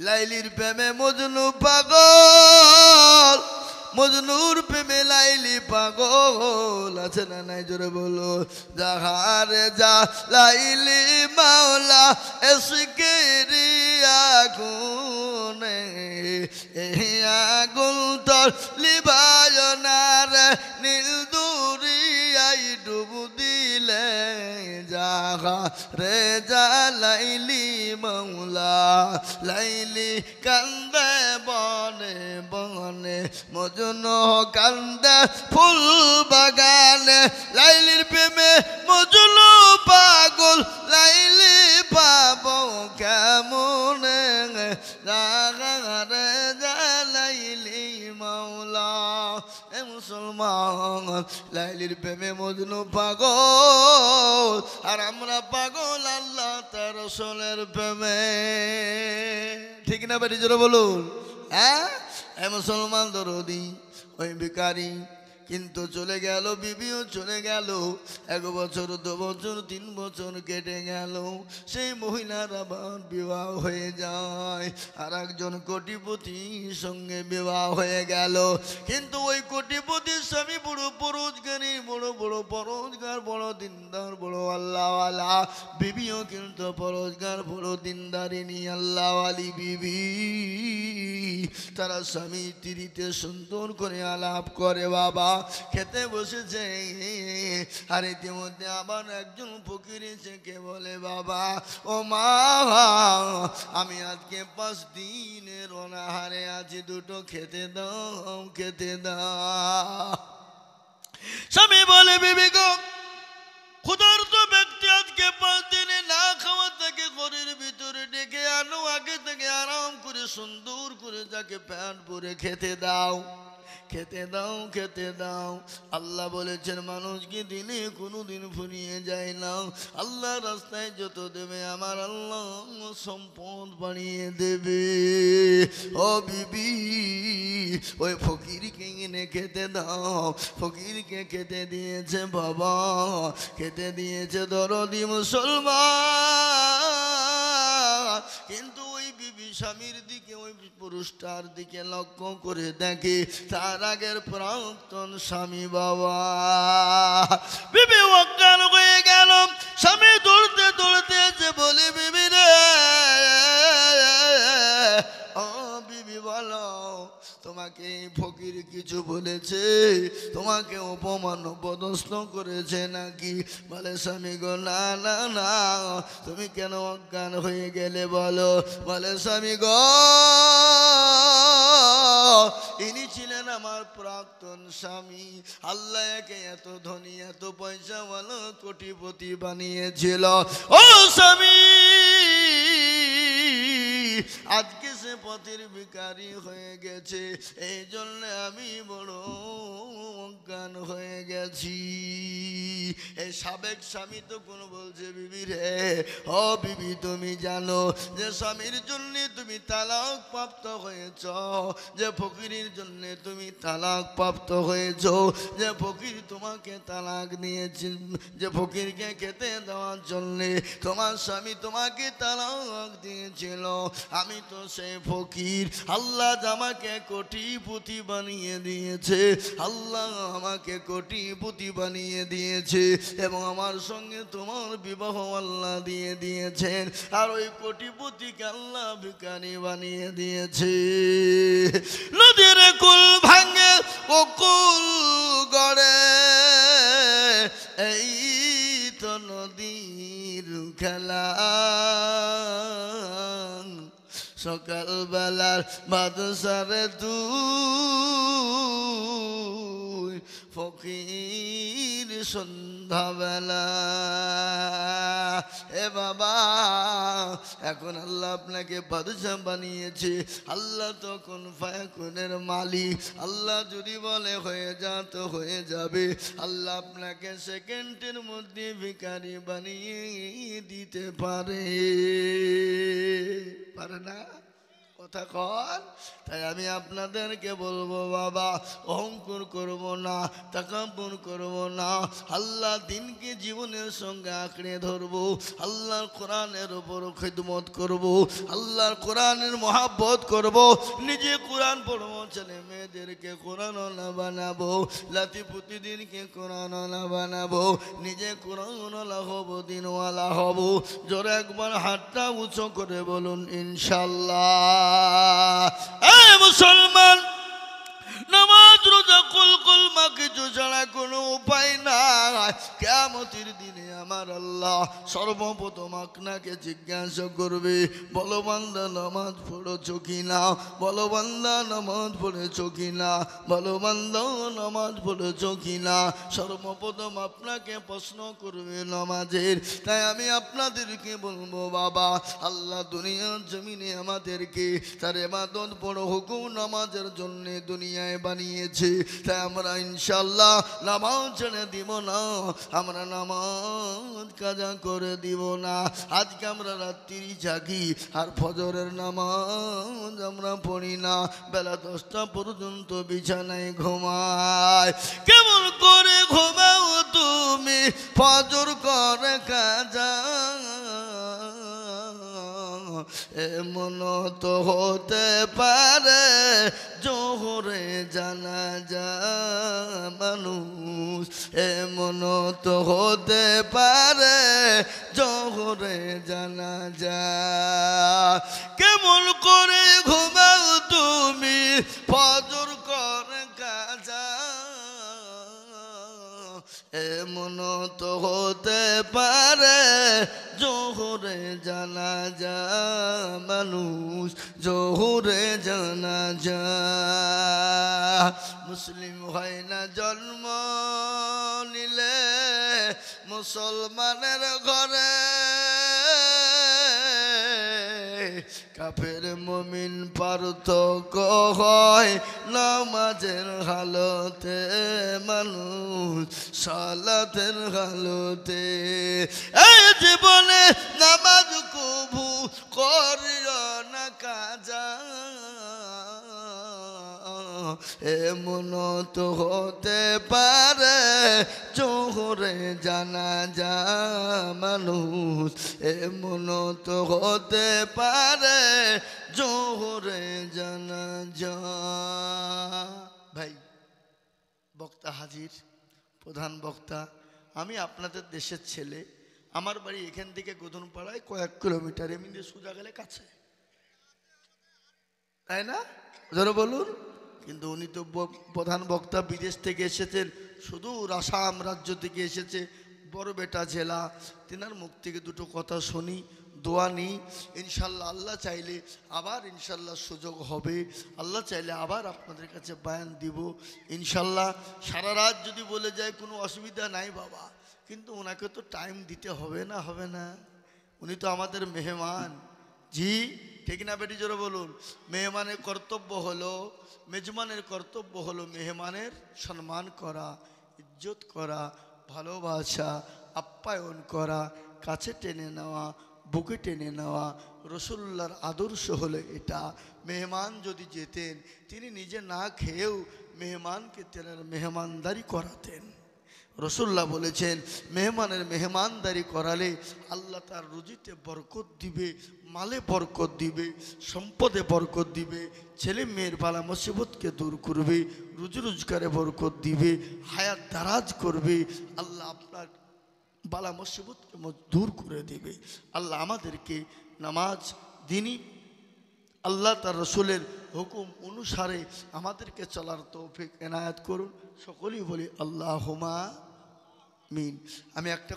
লাইলির প্রেমে মজনু পাগল, মজনুর প্রেমে লাইলি পাগল, আছে না নাই জোরে বলো। যাহারে যা লাইলি মাওলা এসকেরি আগুনে, এই আগুন তোর লিবায় না রে, নীল দুরিয়াই ডুব দিলে। যাহারে যা লাইলি মাওলা, লাইলি কান্দে বনে বনে, মজনু কান্দে ফুল বাগানে। লাইলির প্রেমে মজনু পাগল, লাইলি পাবো কেমনে। যাহারে যা লাইলি মাওলা। এ মুসলমান, লাইলির প্রেমে মজনু পাগল, আর আমরা পাগল আল্লাহ তার রাসূলের প্রেমে। ঠিক না বেটি জোরে বলুন। হ্যাঁ, এ মুসলমান দরদি, ওই ভিখারি কিন্তু চলে গেল, বিবিও চলে গেল। 1 বছর 2 বছর 3 বছর কেটে গেল। সেই মহিলার আবার বিবাহ হয়ে যায়, আর একজন কোটিপতির সঙ্গে বিবাহ হয়ে গেল। কিন্তু ওই কোটিপতির স্বামী বড় পরোজগারি, বড় বড় পরোজগার, বড় দিনদার, বড় আল্লাহওয়ালা। বিবিও কিন্তু পরোজগার, বড় দিনদারিনী, আল্লাহওয়ালি বিবি। তারা স্বামী স্ত্রীতে সুন্দর করে আলাপ করে বাবা, খেতে বসেছে। আর ইতিমধ্যে আবার একজন ফকির এসে কে বলে, বাবা ও মা, আমি আজকে 5 দিনের অনাহারে আছি, দুটো খেতে দাও, খেতে দাও। স্বামী বলে, বিবি গো, ক্ষুধার্ত ব্যক্তি আজকে 5 দিনে না খাওয়া থেকে ঘরের ভিতরে ডেকে আনো, আগে থেকে আরাম করে সুন্দর করে যাকে প্যান্ট পরে খেতে দাও, খেতে দাও, খেতে দাও। আল্লাহ বলেছেন মানুষকে দিলে কোনোদিন ফুরিয়ে যায় না। আল্লাহ রাস্তায় যত দেবে আমার আল্লাহ সম্পদ বাড়িয়ে দেবে। ও বিবি, ওই ফকিরকে এনে খেতে দাও। ফকিরকে খেতে দিয়েছে বাবা, খেতে দিয়েছে দরদি মুসলমান। কিন্তু ওই বিবি স্বামীর দিকে, ওই পুরুষটার দিকে লক্ষ্য করে দেখে তার আগের প্রাক্তন স্বামী বাবা। বিবি অজ্ঞান হয়ে গেল। স্বামী দৌড়তে দৌড়তে যে বলে, বিবি রে, ও বিবি বলো, তোমাকে ফকির কিছু বলেছে? তোমাকে অপমান অপদস্থ করেছে নাকি? বলে, স্বামী গো, না না না, তুমি কেন অজ্ঞান হয়ে গেলে বলো? বলে, স্বামী গো, ইনি ছিলেন আমার প্রাক্তন স্বামী। আল্লাহ একে এত ধনী, এত পয়সাওয়ালা, কোটিপতি বানিয়েছিল। ও স্বামী, আজকে সে পথের ভিখারি হয়ে গেছে, এই জন্য আমি বড় অজ্ঞান হয়ে গেছি। এই সাবেক স্বামী তখন বলছে, বিবি রে, ও বিবি, তুমি জানো যে স্বামীর জন্য তুমি তালাক প্রাপ্ত হয়েছ, যে ফকিরের জন্য তুমি তালাক প্রাপ্ত হয়েছ, যে ফকির তোমাকে তালাক দিয়েছে, যে ফকিরকে খেতে দেওয়ার জন্য তোমার স্বামী তোমাকে তালাক দিয়েছিল। আমি তো সেই ফকির। আল্লাহ আমাকে কোটিপতি বানিয়ে দিয়েছে, আল্লাহ আমাকে কোটিপতি বানিয়ে দিয়েছে, এবং আমার সঙ্গে তোমার বিবাহ আল্লাহ দিয়ে দিয়েছেন। আর ওই কোটিপতিকে আল্লাহ ভিখারি বানিয়ে দিয়েছে। নদীর কুল ভাঙে ও কুল গড়ে, এই তো নদীর খেলা। সকালবেলার বাদশারে তুই, ফকির সন্ধ্যাবেলা। এ বাবা, এখন আল্লাহ আপনাকে বাদশা বানিয়েছে। আল্লাহ তখন ফায়াকুনের মালিক। আল্লাহ যদি বলে হয়ে যা তো হয়ে যাবে। আল্লাহ আপনাকে সেকেন্ডের মধ্যে ভিখারি বানিয়ে দিতে পারে, পারে না? কথা কন। তাই আমি আপনাদেরকে বলবো বাবা, অহংকার করব না, তাকাব্বুর করব না। আল্লাহ দিনকে জীবনের সঙ্গে আঁকড়ে ধরবো, আল্লাহর কোরআনের ওপর খিদমত করব, আল্লাহর কোরআনের মহাব্বত করব, নিজে কোরআন পড়বো, ছেলে মেয়েদেরকে কোরআনওয়ালা বানাবো, লাতি প্রতিদিনকে কোরআনওয়ালা বানাবো, নিজে কোরআনওয়ালা হব, দিনওয়ালা হব। জোরে একবার হাতটা উঁচু করে বলুন ইনশাল্লাহ। মুসলমান, নামাজ রোজা কলমা কিছু ছাড়া কোনো উপায় নাই। কিয়ামতের দিনে আমার আল্লাহ সর্বপ্রথম আপনাকে জিজ্ঞাসা করবে, বলো বান্দা নামাজ পড়েছো কিনা, বলো বান্দা নামাজ পড়েছো কিনা, বলো বান্দা নামাজ পড়েছো কিনা। সর্বপ্রথম আপনাকে প্রশ্ন করবে নামাজের। তাই আমি আপনাদেরকে বলবো বাবা, আল্লাহ দুনিয়ার জমিনে আমাদেরকে তার ইবাদত বড় হুকুম নামাজের জন্য দুনিয়ায় বানিয়েছে। তাই আমরা ইনশাল্লাহ নামাজ ছেড়ে দিব না, আমরা নামাজ কাজা করে দিব না। আজকে আমরা রাত্রি জাগি আর ফজরের নামাজ আমরা পড়ি না, বেলা 10টা পর্যন্ত বিছানায় ঘুমায়। কেমন করে ঘুমাও তুমি ফজর করে কাজা, এমন তো হতে পারে জোহরে জানাজা মানুষ, এমন তো হতে পারে জোহরে জানাজা। কেমন করে ঘুমাও তুমি ফজর করে কাজা, এমন তো হতে পারে জোহরে জানাজা মানুষ, জোহরে জানাজা। মুসলিম হয় না জন্ম নিলে মুসলমানের ঘরে, কাফের মুমিন পার্থক্য হয় নামাজের হালতে, মানুষ সালাতের হালতে। এই জীবনে নামাজ কবু করিও না কাজা, এমন তো হতে পারে জোহরে জানাজা মানুষ, এমন তো হতে পারে জোহরে জানাজা। ভাই বক্তা হাজির, প্রধান বক্তা, আমি আপনাদের দেশের ছেলে, আমার বাড়ি এখান থেকে গোধনপাড়ায় কয়েক কিলোমিটার, এমনি সোজা গেলে কাছে, তাই না? ধরো বলুন। কিন্তু উনি তো প্রধান বক্তা, বিদেশ থেকে এসেছেন, সুদূর আসাম রাজ্য থেকে এসেছে, বড় বেটা জেলা। তিনার মুখ থেকে দুটো কথা শুনি, দোয়া নিই। ইনশাল্লাহ আল্লাহ চাইলে আবার ইনশাল্লাহ সুযোগ হবে, আল্লাহ চাইলে আবার আপনাদের কাছে বয়ান দিব ইনশাল্লাহ। সারা রাত যদি বলে যায় কোনো অসুবিধা নাই বাবা, কিন্তু ওনাকে তো টাইম দিতে হবে না, হবে না? উনি তো আমাদের মেহমান। জি ঠিক না বেটি, জোরে বলুন। মেহমানের কর্তব্য হলো, মেজবানের কর্তব্য হলো মেহমানের সম্মান করা, ইজ্জত করা, ভালোবাসা, আপ্যায়ন করা, কাছে টেনে নেওয়া, বুকে টেনে নেওয়া। রসুল্লাহর আদর্শ হলো এটা। মেহমান যদি যেতেন, তিনি নিজে না খেয়েও মেহমানকে তেনার মেহমানদারি করাতেন। রসুল্লাহ বলেছেন, মেহমানের মেহমানদারি করালে আল্লাহ তার রুজিতে বরকত দিবে, মালে বরকত দিবে, সম্পদে বরকত দিবে, ছেলে মেয়ের বালা মুসিবতকে দূর করবে, রুজি রোজগারে বরকত দিবে, হায়াত দারাজ করবে। আল্লাহ আপনার বালা মুসিবতকে দূর করে দিবে। আল্লাহ আমাদেরকে নামাজ দিনই আল্লাহ তার রসুলের হুকুম অনুসারে আমাদেরকে চলার তৌফিক এনায়েত করুন। সকলেই বলি আল্লাহুম্মা আমিন। আমি একটা